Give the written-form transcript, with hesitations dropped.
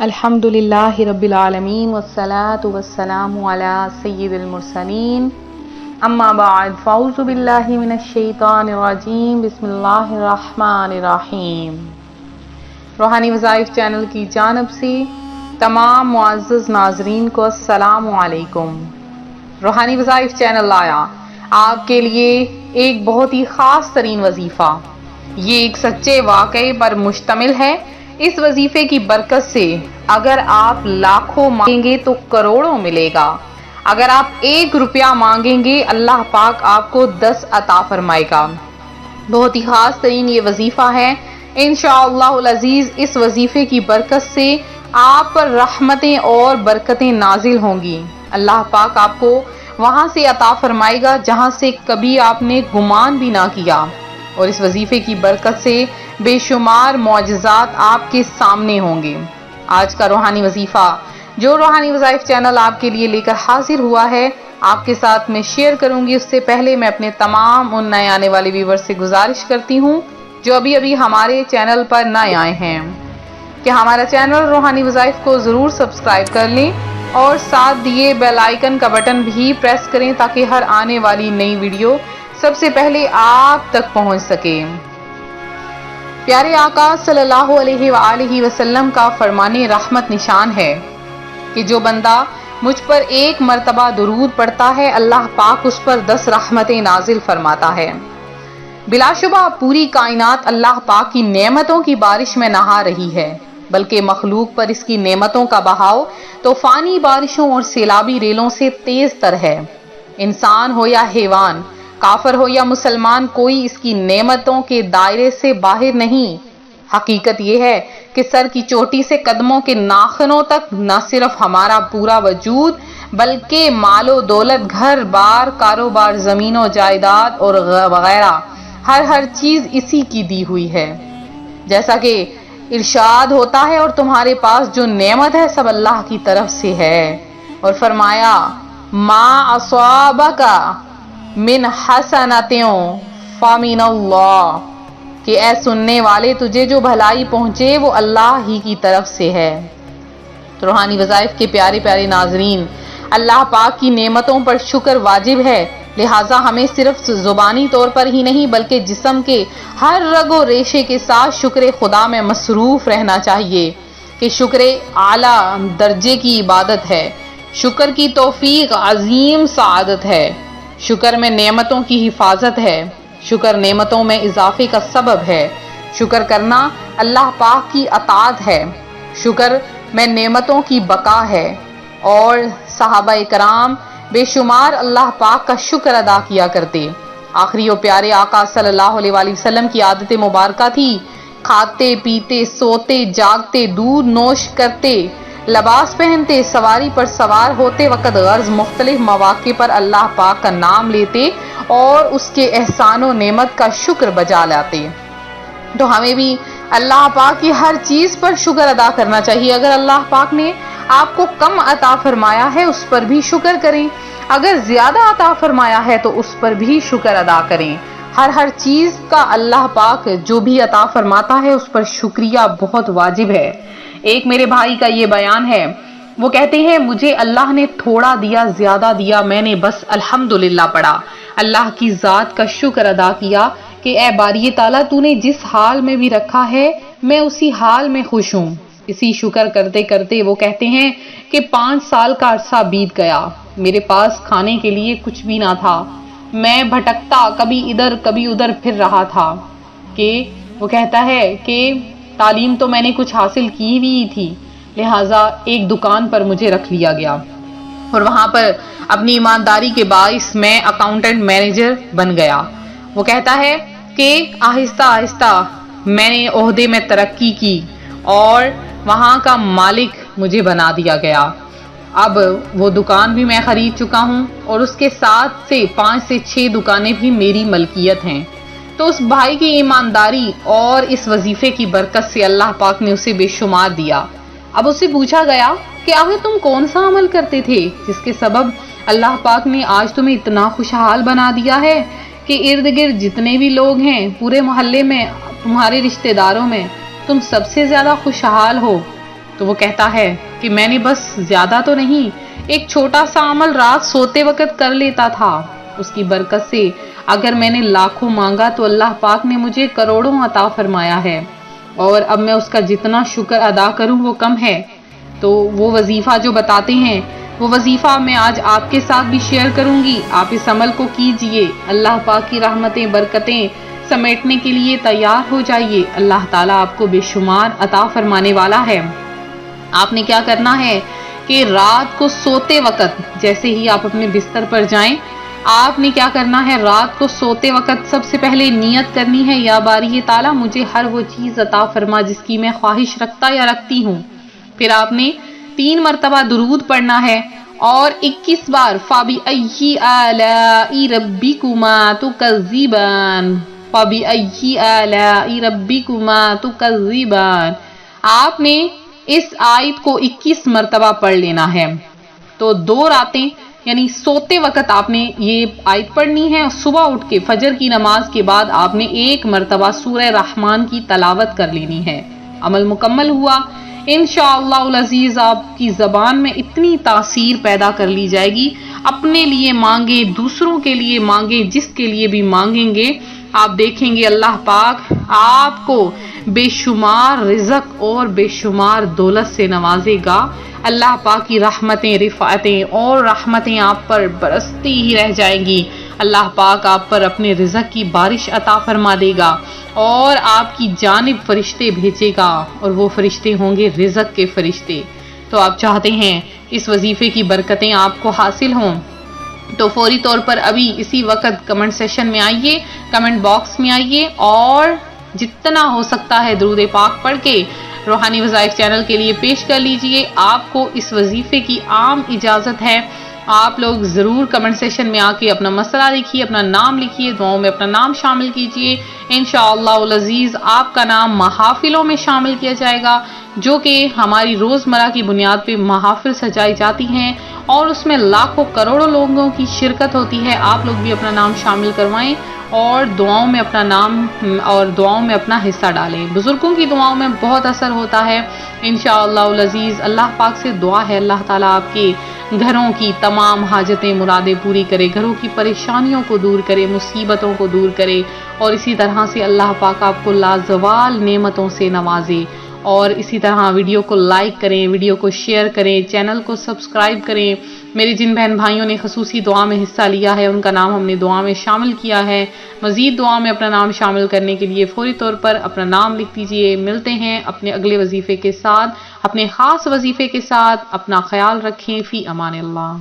الحمدللہ رب العالمین والصلاة والسلام علی سید المرسلین اما بعد فاعوذ باللہ من الشیطان الرجیم بسم اللہ الرحمن الرحیم۔ روحانی وظائف چینل کی جانب سے تمام معزز ناظرین کو السلام علیکم۔ روحانی وظائف چینل لایا آپ کے لیے ایک بہت ہی خاص ترین وظیفہ۔ یہ ایک سچے واقعے پر مشتمل ہے۔ اس وظیفے کی برکت سے اگر آپ لاکھوں مانگیں گے تو کروڑوں ملے گا۔ اگر آپ 1 روپیہ مانگیں گے اللہ پاک آپ کو 10 عطا فرمائے گا۔ بہت ہی خاص ترین یہ وظیفہ ہے۔ انشاءاللہ العزیز اس وظیفے کی برکت سے آپ پر رحمتیں اور برکتیں نازل ہوں گی۔ اللہ پاک آپ کو وہاں سے عطا فرمائے گا جہاں سے کبھی آپ نے گمان بھی نہ کیا، اور اس وظیفے کی برکت سے بے شمار معجزات آپ کے سامنے ہوں گے۔ آج کا روحانی وظیفہ جو روحانی وظائف چینل آپ کے لیے لے کر حاضر ہوا ہے، آپ کے ساتھ میں شیئر کروں گی۔ اس سے پہلے میں اپنے تمام ان نئے آنے والے ویور سے گزارش کرتی ہوں جو ابھی ہمارے چینل پر نئے آئے ہیں کہ ہمارا چینل روحانی وظائف کو ضرور سبسکرائب کر لیں اور ساتھ دیے بیل آئیکن کا بٹن بھی پریس کریں تاکہ ہر آنے والی نئی ویڈیو سب سے پہلے آپ تک پہنچ سکے۔ پیارے آقا صلی اللہ علیہ وآلہ وسلم کا فرمان رحمت نشان ہے کہ جو بندہ مجھ پر 1 مرتبہ درود پڑھتا ہے اللہ پاک اس پر 10 رحمتیں نازل فرماتا ہے۔ بلا شبہ پوری کائنات اللہ پاک کی نعمتوں کی بارش میں نہا رہی ہے، بلکہ مخلوق پر اس کی نعمتوں کا بہاؤ طوفانی بارشوں اور سیلابی ریلوں سے تیز تر ہے۔ انسان ہو یا حیوان، کافر ہو یا مسلمان، کوئی اس کی نعمتوں کے دائرے سے باہر نہیں۔ حقیقت یہ ہے کہ سر کی چوٹی سے قدموں کے ناخنوں تک نہ صرف ہمارا پورا وجود بلکہ مال و دولت، گھر بار، کاروبار، زمین و جائیداد اور وغیرہ ہر چیز اسی کی دی ہوئی ہے۔ جیسا کہ ارشاد ہوتا ہے اور تمہارے پاس جو نعمت ہے سب اللہ کی طرف سے ہے، اور فرمایا ما اصابک من حسنتوں فمن اللہ، کہ اے سننے والے تجھے جو بھلائی پہنچے وہ اللہ ہی کی طرف سے ہے۔ تو روحانی وظائف کے پیارے پیارے ناظرین، اللہ پاک کی نعمتوں پر شکر واجب ہے، لہٰذا ہمیں صرف زبانی طور پر ہی نہیں بلکہ جسم کے ہر رگ و ریشے کے ساتھ شکر خدا میں مصروف رہنا چاہیے کہ شکر اعلیٰ درجے کی عبادت ہے۔ شکر کی توفیق عظیم سعادت ہے۔ شکر میں نعمتوں کی حفاظت ہے۔ شکر نعمتوں میں اضافے کا سبب ہے۔ شکر کرنا اللہ پاک کی اطاعت ہے۔ شکر میں نعمتوں کی بقا ہے، اور صحابہ کرام بے شمار اللہ پاک کا شکر ادا کیا کرتے۔ آخری و پیارے آقا صلی اللہ علیہ وآلہ وسلم کی عادت مبارکہ تھی، کھاتے پیتے سوتے جاگتے دودھ نوش کرتے لباس پہنتے سواری پر سوار ہوتے وقت غرض مختلف مواقع پر اللہ پاک کا نام لیتے اور اس کے احسان و نعمت کا شکر بجا لاتے۔ تو ہمیں بھی اللہ پاک کی ہر چیز پر شکر ادا کرنا چاہیے۔ اگر اللہ پاک نے آپ کو کم عطا فرمایا ہے اس پر بھی شکر کریں، اگر زیادہ عطا فرمایا ہے تو اس پر بھی شکر ادا کریں۔ ہر چیز کا اللہ پاک جو بھی عطا فرماتا ہے اس پر شکریہ بہت واجب ہے۔ ایک میرے بھائی کا یہ بیان ہے، وہ کہتے ہیں مجھے اللہ نے تھوڑا دیا زیادہ دیا، میں نے بس الحمدللہ پڑھا، اللہ کی ذات کا شکر ادا کیا کہ اے باری تعالیٰ تو نے جس حال میں بھی رکھا ہے میں اسی حال میں خوش ہوں۔ اسی شکر کرتے کرتے وہ کہتے ہیں کہ 5 سال کا عرصہ بیت گیا، میرے پاس کھانے کے لیے کچھ بھی نہ تھا، میں بھٹکتا کبھی ادھر کبھی ادھر پھر رہا تھا، کہ وہ کہتا ہے کہ تعلیم تو میں نے کچھ حاصل کی بھی تھی، لہٰذا ایک دکان پر مجھے رکھ لیا گیا اور وہاں پر اپنی ایمانداری کے باعث میں اکاؤنٹنٹ مینیجر بن گیا۔ وہ کہتا ہے کہ آہستہ آہستہ میں نے عہدے میں ترقی کی اور وہاں کا مالک مجھے بنا دیا گیا۔ اب وہ دکان بھی میں خرید چکا ہوں اور اس کے ساتھ سے 5 سے 6 دکانیں بھی میری ملکیت ہیں۔ تو اس بھائی کی ایمانداری اور اس وظیفے کی برکت سے اللہ پاک نے اسے بے شمار دیا۔ اب اس سے پوچھا گیا کہ آخر تم کون سا عمل کرتے تھے جس کے سبب اللہ پاک نے آج تمہیں اتنا خوشحال بنا دیا ہے کہ ارد گرد جتنے بھی لوگ ہیں پورے محلے میں، تمہارے رشتہ داروں میں تم سب سے زیادہ خوشحال ہو؟ تو وہ کہتا ہے کہ میں نے بس زیادہ تو نہیں، ایک چھوٹا سا عمل رات سوتے وقت کر لیتا تھا، اس کی برکت سے اگر میں نے لاکھوں مانگا تو اللہ پاک نے مجھے کروڑوں عطا فرمایا ہے، اور اب میں اس کا جتنا شکر ادا کروں وہ کم ہے۔ تو وہ وظیفہ جو بتاتے ہیں، وہ وظیفہ میں آج آپ کے ساتھ بھی شیئر کروں گی، آپ اس عمل کو کیجئے، اللہ پاک کی رحمتیں برکتیں سمیٹنے کے لیے تیار ہو جائیے، اللہ تعالیٰ آپ کو بے شمار عطا فرمانے والا ہے۔ آپ نے کیا کرنا ہے کہ رات کو سوتے وقت جیسے ہی آپ اپنے بستر پر جائیں، آپ نے کیا کرنا ہے، رات کو سوتے وقت سب سے پہلے نیت کرنی ہے، یا باری تعالیٰ مجھے ہر وہ چیز عطا فرما جس کی میں خواہش رکھتا یا رکھتی ہوں۔ پھر آپ نے 3 مرتبہ درود پڑھنا ہے اور 21 بار فَبِأَيِّ آلَاءِ رَبِّكُمَا تُكَذِّبَانِ، فَبِأَيِّ آلَاءِ رَبِّكُمَا تُكَذِّبَانِ۔ آپ نے اس آیت کو 21 مرتبہ پڑھ لینا ہے۔ تو 2 راتیں یعنی سوتے وقت آپ نے یہ آیت پڑھنی ہے، اور صبح اٹھ کے فجر کی نماز کے بعد آپ نے 1 مرتبہ سورہ رحمان کی تلاوت کر لینی ہے۔ عمل مکمل ہوا، انشاءاللہ العزیز آپ کی زبان میں اتنی تاثیر پیدا کر لی جائے گی، اپنے لیے مانگے، دوسروں کے لیے مانگے، جس کے لیے بھی مانگیں گے آپ دیکھیں گے اللہ پاک آپ کو بے شمار رزق اور بے شمار دولت سے نوازے گا۔ اللہ پاک کی رحمتیں، رفعتیں اور رحمتیں آپ پر برستی ہی رہ جائیں گی۔ اللہ پاک آپ پر اپنے رزق کی بارش عطا فرما دے گا اور آپ کی جانب فرشتے بھیجے گا، اور وہ فرشتے ہوں گے رزق کے فرشتے۔ تو آپ چاہتے ہیں اس وظیفے کی برکتیں آپ کو حاصل ہوں تو فوری طور پر ابھی اسی وقت کمنٹ سیشن میں آئیے، کمنٹ باکس میں آئیے، اور جتنا ہو سکتا ہے درود پاک پڑھ کے روحانی وظائف چینل کے لیے پیش کر لیجئے۔ آپ کو اس وظیفے کی عام اجازت ہے، آپ لوگ ضرور کمنٹ سیشن میں آ کے اپنا مسئلہ لکھیے، اپنا نام لکھیے، دعاؤں میں اپنا نام شامل کیجئے، انشاءاللہ العزیز آپ کا نام محافلوں میں شامل کیا جائے گا، جو کہ ہماری روزمرہ کی بنیاد پہ محافل سجائی جاتی ہیں اور اس میں لاکھوں کروڑوں لوگوں کی شرکت ہوتی ہے۔ آپ لوگ بھی اپنا نام شامل کروائیں اور دعاؤں میں اپنا نام اور دعاؤں میں اپنا حصہ ڈالیں۔ بزرگوں کی دعاؤں میں بہت اثر ہوتا ہے انشاءاللہ العزیز۔ اللہ پاک سے دعا ہے اللہ تعالیٰ آپ کے گھروں کی تمام حاجتیں مرادیں پوری کرے، گھروں کی پریشانیوں کو دور کرے، مصیبتوں کو دور کرے، اور اسی طرح سے اللہ پاک آپ کو لازوال نعمتوں سے نوازے۔ اور اسی طرح ویڈیو کو لائک کریں، ویڈیو کو شیئر کریں، چینل کو سبسکرائب کریں۔ میرے جن بہن بھائیوں نے خصوصی دعا میں حصہ لیا ہے ان کا نام ہم نے دعا میں شامل کیا ہے۔ مزید دعا میں اپنا نام شامل کرنے کے لیے فوری طور پر اپنا نام لکھ دیجئے۔ ملتے ہیں اپنے اگلے وظیفے کے ساتھ، اپنے خاص وظیفے کے ساتھ۔ اپنا خیال رکھیں، فی امان اللہ۔